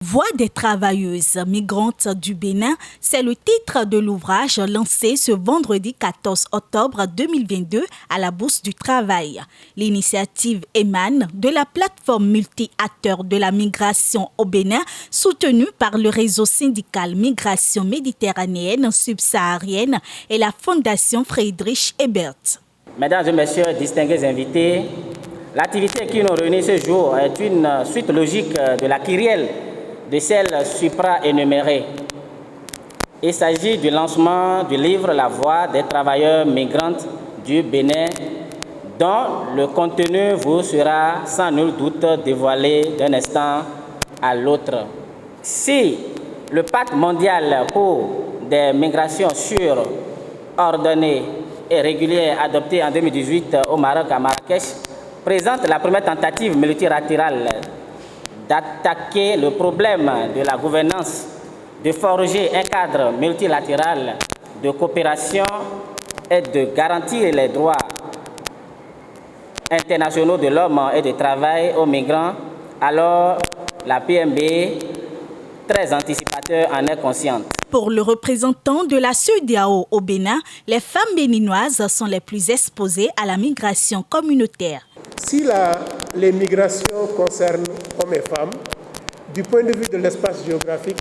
Voix des travailleuses migrantes du Bénin, c'est le titre de l'ouvrage lancé ce vendredi 14 octobre 2022 à la Bourse du Travail. L'initiative émane de la plateforme multi-acteurs de la migration au Bénin, soutenue par le réseau syndical Migration méditerranéenne subsaharienne et la Fondation Friedrich Ebert. Mesdames et messieurs, distingués invités, l'activité qui nous réunit ce jour est une suite logique de la kyrielle de celles supra-énumérées. Il s'agit du lancement du livre La Voix des travailleurs migrantes du Bénin, dont le contenu vous sera sans nul doute dévoilé d'un instant à l'autre. Si le Pacte mondial pour des migrations sûres, ordonnées et régulières adopté en 2018 au Maroc à Marrakech présente la première tentative multilatérale d'attaquer le problème de la gouvernance, de forger un cadre multilatéral de coopération et de garantir les droits internationaux de l'homme et du travail aux migrants, alors la PMB, très anticipateur, en est consciente. Pour le représentant de la CEDEAO au Bénin, les femmes béninoises sont les plus exposées à la migration communautaire. Si les migrations concernent hommes et femmes, du point de vue de l'espace géographique,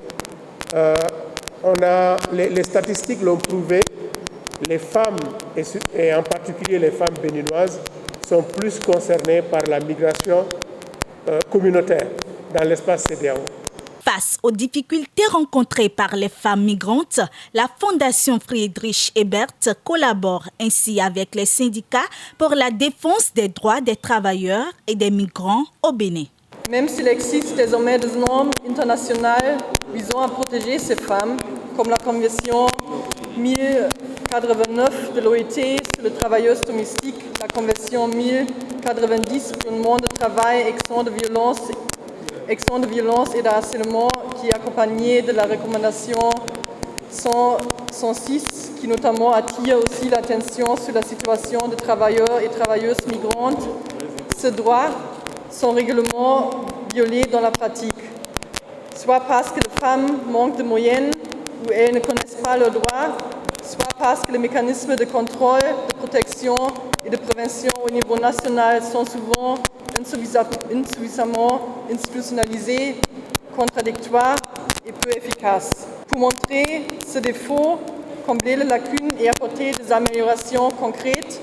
les statistiques l'ont prouvé, les femmes, et en particulier les femmes béninoises, sont plus concernées par la migration communautaire dans l'espace CEDEAO. Face aux difficultés rencontrées par les femmes migrantes, la Fondation Friedrich Ebert collabore ainsi avec les syndicats pour la défense des droits des travailleurs et des migrants au Bénin. Même s'il existe désormais des normes internationales visant à protéger ces femmes, comme la Convention 1089 de l'OIT sur les travailleuses domestiques, la Convention 1090 pour le monde de travail exempt de violence et de harcèlement, qui est accompagné de la recommandation 106, qui notamment attire aussi l'attention sur la situation des travailleurs et travailleuses migrantes. Ces droits sont régulièrement violés dans la pratique, soit parce que les femmes manquent de moyens ou elles ne connaissent pas leurs droits, soit parce que les mécanismes de contrôle, de protection et de prévention au niveau national sont souvent insuffisamment institutionnalisés, contradictoires et peu efficaces. Pour montrer ce défaut, combler les lacunes et apporter des améliorations concrètes,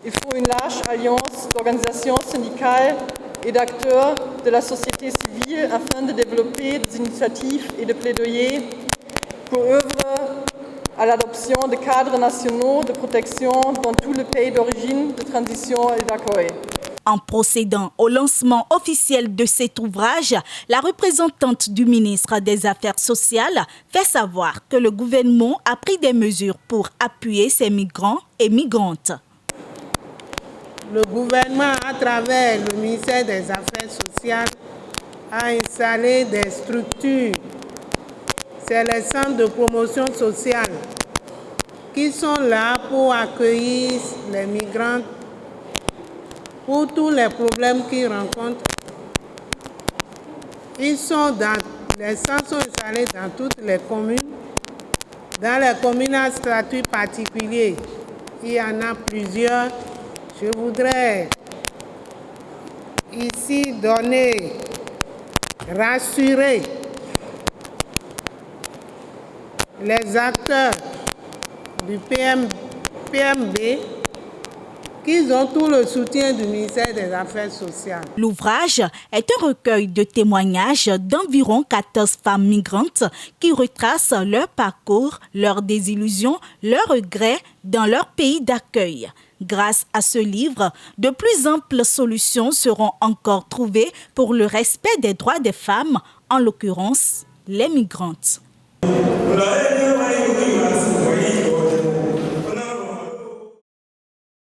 il faut une large alliance d'organisations syndicales et d'acteurs de la société civile afin de développer des initiatives et de plaidoyer pour œuvrer à l'adoption de cadres nationaux de protection dans tous les pays d'origine, de transition et d'accueil. En procédant au lancement officiel de cet ouvrage, la représentante du ministre des Affaires sociales fait savoir que le gouvernement a pris des mesures pour appuyer ces migrants et migrantes. Le gouvernement, à travers le ministère des Affaires sociales, a installé des structures. C'est les centres de promotion sociale qui sont là pour accueillir les migrants pour tous les problèmes qu'ils rencontrent. Les centres sont installés dans toutes les communes. Dans les communes à statut particulier, il y en a plusieurs. Je voudrais ici rassurer les acteurs du PMB qu'ils ont tout le soutien du ministère des Affaires sociales. L'ouvrage est un recueil de témoignages d'environ 14 femmes migrantes qui retracent leur parcours, leurs désillusions, leurs regrets dans leur pays d'accueil. Grâce à ce livre, de plus amples solutions seront encore trouvées pour le respect des droits des femmes, en l'occurrence les migrantes.